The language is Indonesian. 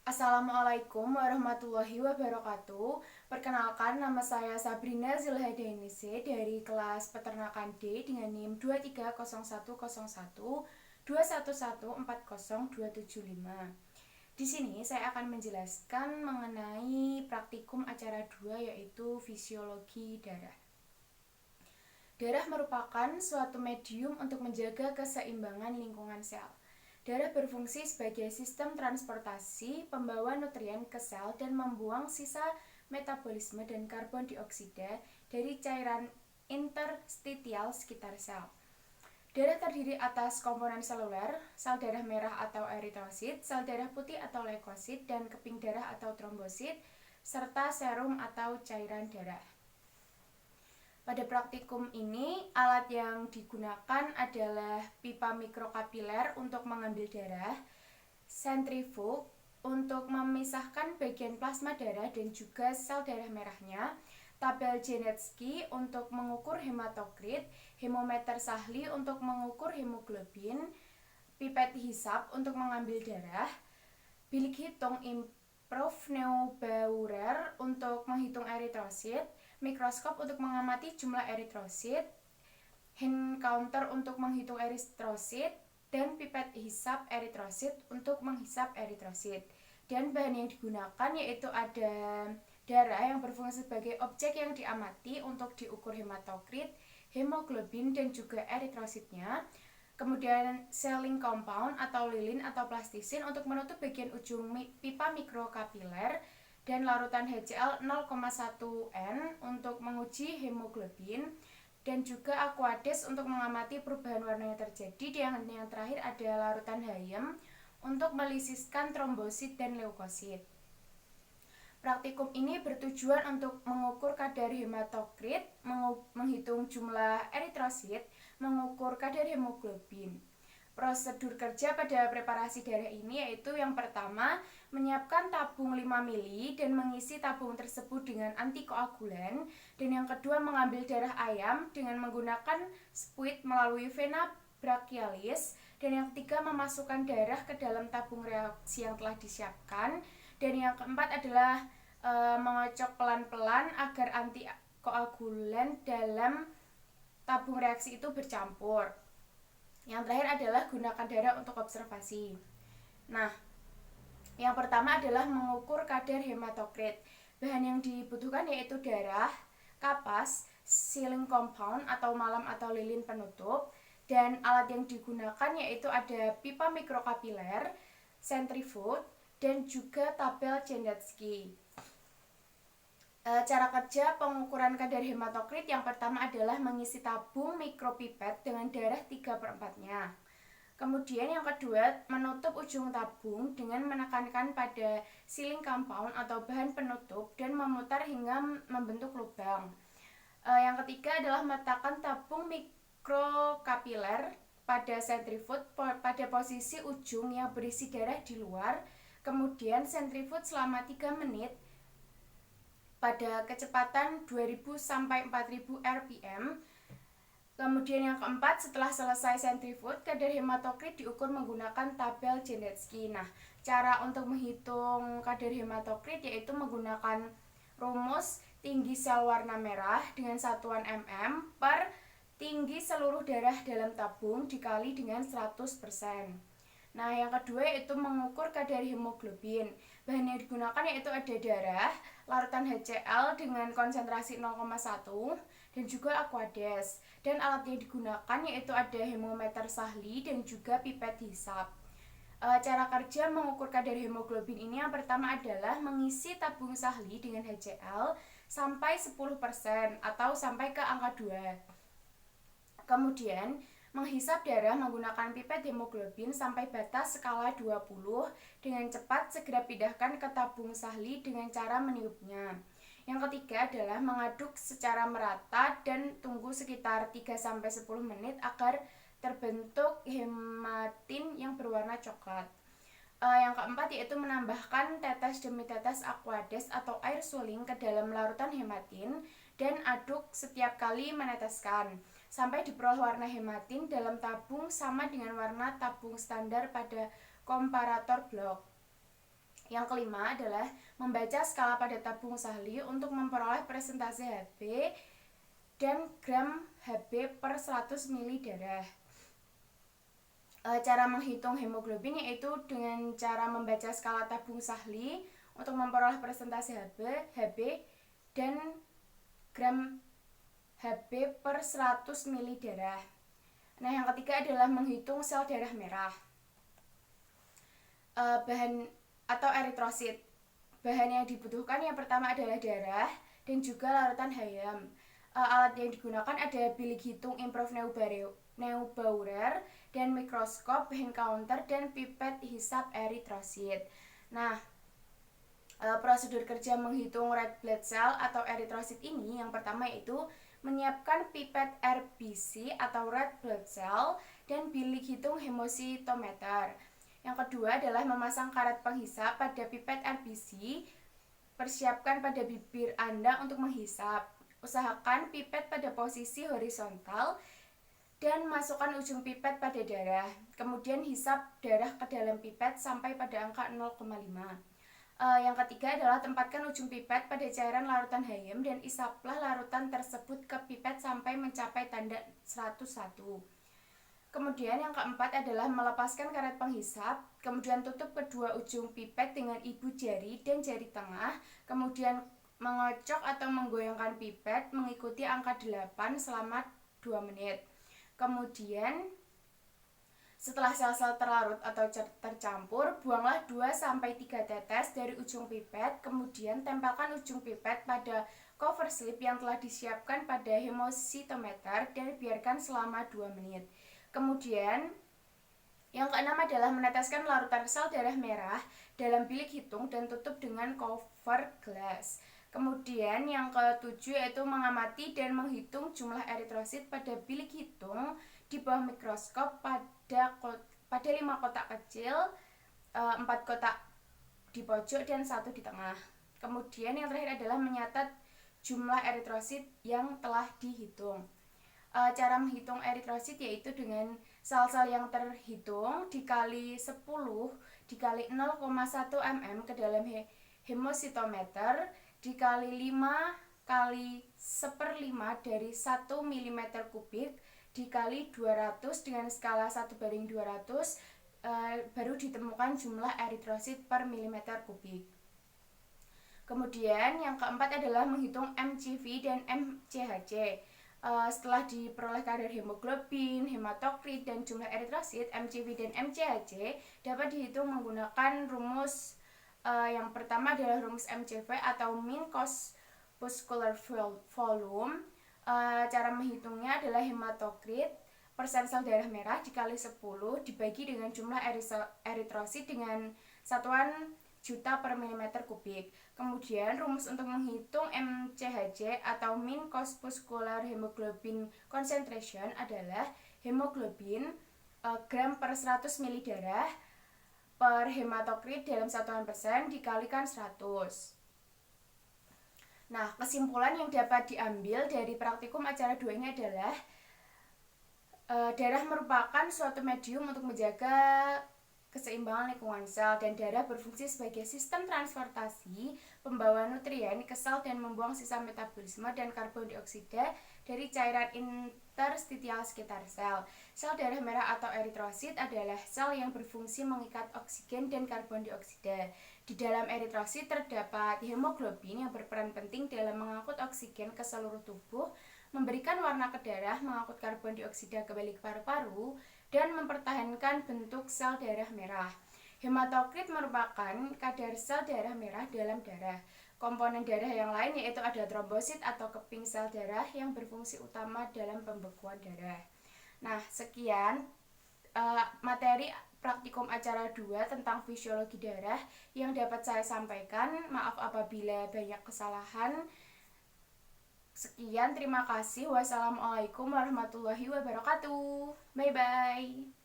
Assalamualaikum warahmatullahi wabarakatuh. Perkenalkan, nama saya Sabrina Zilhadainise dari kelas Peternakan D dengan NIM 2310121140275. Di sini saya akan menjelaskan mengenai praktikum acara 2 yaitu fisiologi darah. Darah merupakan suatu medium untuk menjaga keseimbangan lingkungan sel. Darah berfungsi sebagai sistem transportasi, pembawa nutrien ke sel dan membuang sisa metabolisme dan karbon dioksida dari cairan interstitial sekitar sel. Darah terdiri atas komponen seluler, sel darah merah atau eritrosit, sel darah putih atau leukosit, dan keping darah atau trombosit, serta serum atau cairan darah. Pada praktikum ini, alat yang digunakan adalah pipa mikrokapiler untuk mengambil darah, sentrifug untuk memisahkan bagian plasma darah dan juga sel darah merahnya, tabel Janetsky untuk mengukur hematokrit, hemometer Sahli untuk mengukur hemoglobin, pipet hisap untuk mengambil darah, bilik hitung Neubauer untuk menghitung eritrosit, mikroskop untuk mengamati jumlah eritrosit, hand counter untuk menghitung eritrosit, dan pipet hisap eritrosit untuk menghisap eritrosit. Dan bahan yang digunakan yaitu ada darah yang berfungsi sebagai objek yang diamati untuk diukur hematokrit, hemoglobin, dan juga eritrositnya. Kemudian sealing compound atau lilin atau plastisin untuk menutup bagian ujung pipa mikrokapiler, dan larutan HCl 0,1 N untuk menguji hemoglobin, dan juga aquades untuk mengamati perubahan warna yang terjadi. Dan yang terakhir ada larutan Hayem untuk melisiskan trombosit dan leukosit. Praktikum ini bertujuan untuk mengukur kadar hematokrit, menghitung jumlah eritrosit, mengukur kadar hemoglobin. Prosedur kerja pada preparasi darah ini yaitu yang pertama, menyiapkan tabung 5 ml dan mengisi tabung tersebut dengan antikoagulan, dan yang kedua, mengambil darah ayam dengan menggunakan spuit melalui vena brachialis, dan yang ketiga, memasukkan darah ke dalam tabung reaksi yang telah disiapkan, dan yang keempat adalah mengocok pelan-pelan agar antikoagulan dalam tabung reaksi itu bercampur. Yang terakhir adalah gunakan darah untuk observasi. Nah, yang pertama adalah mengukur kadar hematokrit. Bahan yang dibutuhkan yaitu darah, kapas, sealing compound atau malam atau lilin penutup, dan alat yang digunakan yaitu ada pipa mikrokapiler, sentrifug, dan juga tabel Janetsky. Cara kerja pengukuran kadar hematokrit yang pertama adalah mengisi tabung mikropipet dengan darah 3/4-nya. Kemudian yang kedua, menutup ujung tabung dengan menekankan pada sealing compound atau bahan penutup dan memutar hingga membentuk lubang. Yang ketiga adalah meletakkan tabung mikrokapiler pada sentrifug pada posisi ujung yang berisi darah di luar. Kemudian sentrifug selama 3 menit pada kecepatan 2000 sampai 4000 rpm. Kemudian yang keempat, setelah selesai sentrifug, kadar hematokrit diukur menggunakan tabel Janetsky. Nah, cara untuk menghitung kadar hematokrit yaitu menggunakan rumus tinggi sel warna merah dengan satuan mm per tinggi seluruh darah dalam tabung dikali dengan 100%. Nah, yang kedua yaitu mengukur kadar hemoglobin. Bahan yang digunakan yaitu ada darah, larutan HCl dengan konsentrasi 0,1, dan juga aquades. Dan alat yang digunakan yaitu ada hemometer Sahli dan juga pipet hisap. Cara kerja mengukur kadar hemoglobin ini yang pertama adalah mengisi tabung Sahli dengan HCl sampai 10% atau sampai ke angka 2. Kemudian menghisap darah menggunakan pipet hemoglobin sampai batas skala 20. Dengan cepat segera pindahkan ke tabung Sahli dengan cara meniupnya. Yang ketiga adalah mengaduk secara merata dan tunggu sekitar 3-10 menit agar terbentuk hematin yang berwarna coklat. Yang keempat yaitu menambahkan tetes demi tetes aquades atau air suling ke dalam larutan hematin dan aduk setiap kali meneteskan sampai diperoleh warna hematin dalam tabung sama dengan warna tabung standar pada komparator blok. Yang kelima adalah membaca skala pada tabung Sahli untuk memperoleh persentase Hb dan gram Hb per 100 ml darah. Cara menghitung hemoglobin yaitu dengan cara membaca skala tabung Sahli untuk memperoleh persentase Hb dan gram Hb per 100 ml darah. Nah, yang ketiga adalah menghitung sel darah merah. Bahan atau eritrosit. Bahan yang dibutuhkan yang pertama adalah darah dan juga larutan HAM. Alat yang digunakan ada bilik hitung Improve Neubauer dan mikroskop, hand counter, dan pipet hisap eritrosit. Nah, prosedur kerja menghitung red blood cell atau eritrosit ini yang pertama yaitu menyiapkan pipet RBC atau red blood cell dan bilik hitung hemositometer. Yang kedua adalah memasang karet penghisap pada pipet RBC. Persiapkan pada bibir Anda untuk menghisap. Usahakan pipet pada posisi horizontal dan masukkan ujung pipet pada darah. Kemudian hisap darah ke dalam pipet sampai pada angka 0,5. Yang ketiga adalah tempatkan ujung pipet pada cairan larutan HAM dan isaplah larutan tersebut ke pipet sampai mencapai tanda 101. Kemudian yang keempat adalah melepaskan karet penghisap, kemudian tutup kedua ujung pipet dengan ibu jari dan jari tengah, kemudian mengocok atau menggoyangkan pipet mengikuti angka 8 selama 2 menit. Kemudian setelah sel-sel terlarut atau tercampur, buanglah 2-3 tetes dari ujung pipet, kemudian tempelkan ujung pipet pada cover slip yang telah disiapkan pada hemositometer dan biarkan selama 2 menit. Kemudian yang keenam adalah meneteskan larutan sel darah merah dalam bilik hitung dan tutup dengan cover glass. Kemudian yang ketujuh yaitu mengamati dan menghitung jumlah eritrosit pada bilik hitung di bawah mikroskop pada 5 kotak kecil, 4 kotak di pojok dan 1 di tengah. Kemudian yang terakhir adalah menyatat jumlah eritrosit yang telah dihitung. Cara menghitung eritrosit yaitu dengan sel-sel yang terhitung dikali 10 dikali 0,1 mm ke dalam hemositometer dikali 5 kali 1/5 dari 1 mm kubik dikali 200 dengan skala 1/200 baru ditemukan jumlah eritrosit per milimeter kubik. Kemudian yang keempat adalah menghitung MCV dan MCHC. Setelah diperoleh kadar hemoglobin, hematokrit, dan jumlah eritrosit, MCV dan MCHC dapat dihitung menggunakan rumus yang pertama adalah rumus MCV atau mean corpuscular volume. Cara menghitungnya adalah hematokrit persen sel darah merah dikali 10 dibagi dengan jumlah eritrosit dengan satuan juta per milimeter kubik. Kemudian rumus untuk menghitung MCHC atau mean corpuscular hemoglobin concentration adalah hemoglobin gram per 100 ml darah per hematokrit dalam satuan persen dikalikan 100. Nah, kesimpulan yang dapat diambil dari praktikum acara 2 ini adalah darah merupakan suatu medium untuk menjaga keseimbangan lingkungan sel, dan darah berfungsi sebagai sistem transportasi, pembawa nutrien ke sel dan membuang sisa metabolisme dan karbon dioksida dari cairan interstitial sekitar sel. Sel darah merah atau eritrosit adalah sel yang berfungsi mengikat oksigen dan karbon dioksida. Di dalam eritrosit terdapat hemoglobin yang berperan penting dalam mengangkut oksigen ke seluruh tubuh, memberikan warna ke darah, mengangkut karbon dioksida kembali ke paru-paru, dan mempertahankan bentuk sel darah merah. Hematokrit merupakan kadar sel darah merah dalam darah. Komponen darah yang lain yaitu ada trombosit atau keping sel darah yang berfungsi utama dalam pembekuan darah. Nah, sekian materi praktikum acara 2 tentang fisiologi darah yang dapat saya sampaikan. Maaf apabila banyak kesalahan. Sekian, terima kasih. Wassalamualaikum warahmatullahi wabarakatuh. Bye-bye.